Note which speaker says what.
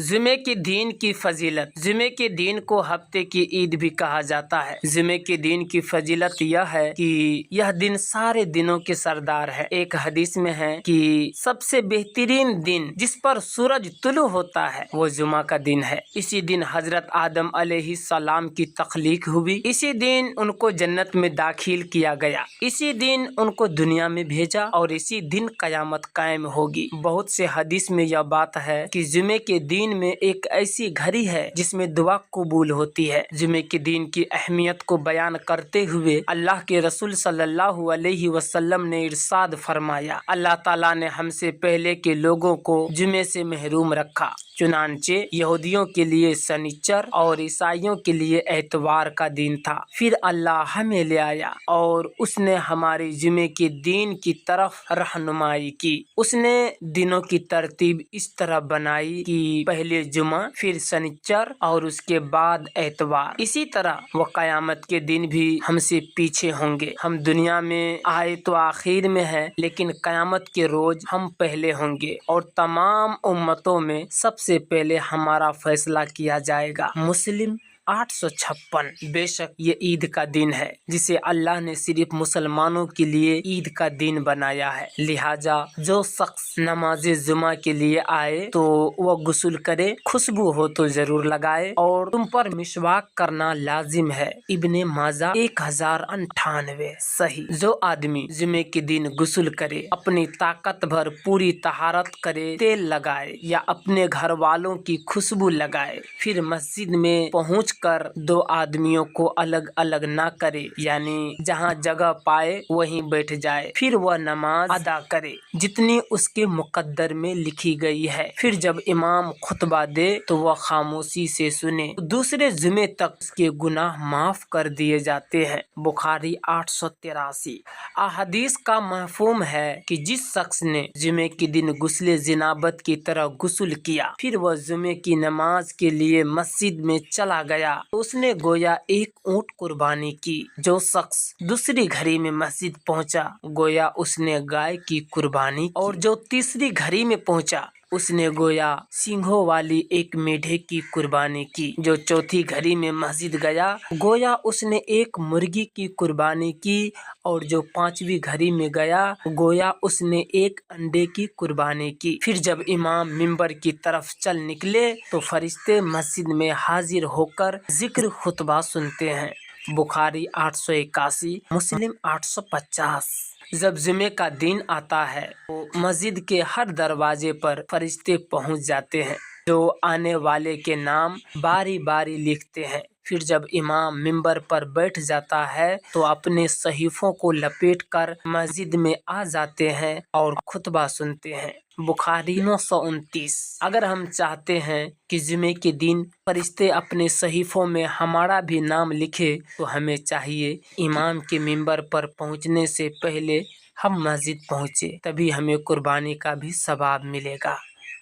Speaker 1: जुमे के दिन की फजीलत। जुमे के दिन को हफ्ते की ईद भी कहा जाता है। जुमे के दिन की फजीलत यह है कि यह दिन सारे दिनों के सरदार है। एक हदीस में है कि सबसे बेहतरीन दिन जिस पर सूरज तुलू होता है वो जुमा का दिन है। इसी दिन हजरत आदम अलैहिस्सलाम की तख्लीक हुई। इसी दिन उनको जन्नत में दाखिल किया गया। इसी दिन उनको दुनिया में भेजा और इसी दिन कयामत कायम होगी। बहुत से हदीस में यह बात है कि जुमे के दिन में एक ऐसी घड़ी है जिसमें दुआ कबूल होती है। जुमे के दिन की अहमियत को बयान करते हुए अल्लाह के रसूल सल्लल्लाहु अलैहि वसल्लम ने इरशाद फरमाया, अल्लाह ताला ने हमसे पहले के लोगों को जुमे से महरूम रखा। चुनांचे यहूदियों के लिए शनिचर और ईसाइयों के लिए एतवार का दिन था। फिर अल्लाह हमें ले आया और उसने हमारे जुमे के दिन की तरफ रहनुमाई की। उसने दिनों की तरतीब इस तरह बनाई कि पहले जुमा, फिर शनिचर और उसके बाद एतवार। इसी तरह वो कयामत के दिन भी हमसे पीछे होंगे। हम दुनिया में आए तो आखिर में है, लेकिन कयामत के रोज हम पहले होंगे और तमाम उम्मतों में सबसे पहले हमारा फैसला किया जाएगा। मुस्लिम 856। बेशक ये ईद का दिन है जिसे अल्लाह ने सिर्फ मुसलमानों के लिए ईद का दिन बनाया है। लिहाजा जो शख्स नमाज जुमा के लिए आए तो वह गुस्ल करे, खुशबू हो तो जरूर लगाए और तुम पर मिसवाक करना लाजिम है। इब्ने माजा 1098। सही। जो आदमी जुमे के दिन गुस्ल करे, अपनी ताकत भर पूरी तहारत करे, तेल लगाए या अपने घर वालों की खुशबू लगाए, फिर मस्जिद में पहुँच कर दो आदमियों को अलग अलग ना करे, यानी जहाँ जगह पाए वहीं बैठ जाए, फिर वह नमाज अदा करे जितनी उसके मुकद्दर में लिखी गई है। फिर जब इमाम खुतबा दे तो वह खामोशी से सुने, दूसरे जुमे तक उसके गुनाह माफ कर दिए जाते हैं। बुखारी 883। अहदीस का महफूम है कि जिस शख्स ने जुमे के दिन गुस्ले जिनाबत की तरह गुस्ल किया, फिर वह जुमे की नमाज के लिए मस्जिद में चला गया, उसने गोया एक ऊंट कुर्बानी की। जो शख्स दूसरी घड़ी में मस्जिद पहुंचा, गोया उसने गाय की कुर्बानी की। और जो तीसरी घड़ी में पहुंचा, उसने गोया सींगों वाली एक मेढे की कुर्बानी की। जो चौथी घड़ी में मस्जिद गया, गोया उसने एक मुर्गी की कुर्बानी की। और जो पांचवी घड़ी में गया, गोया उसने एक अंडे की कुर्बानी की। फिर जब इमाम मिंबर की तरफ चल निकले तो फरिश्ते मस्जिद में हाजिर होकर जिक्र खुतबा सुनते हैं। बुखारी 881, मुस्लिम 850। जब जुमे का दिन आता है तो मस्जिद के हर दरवाजे पर फरिश्ते पहुंच जाते हैं जो आने वाले के नाम बारी बारी लिखते हैं। फिर जब इमाम मिंबर पर बैठ जाता है तो अपने सहीफों को लपेटकर मस्जिद में आ जाते हैं और खुतबा सुनते हैं। बुखारी 929। अगर हम चाहते हैं कि जुमे के दिन फरिश्ते अपने सहीफों में हमारा भी नाम लिखे तो हमें चाहिए इमाम के मिंबर पर पहुंचने से पहले हम मस्जिद पहुंचे, तभी हमें कुर्बानी का भी सवाब मिलेगा।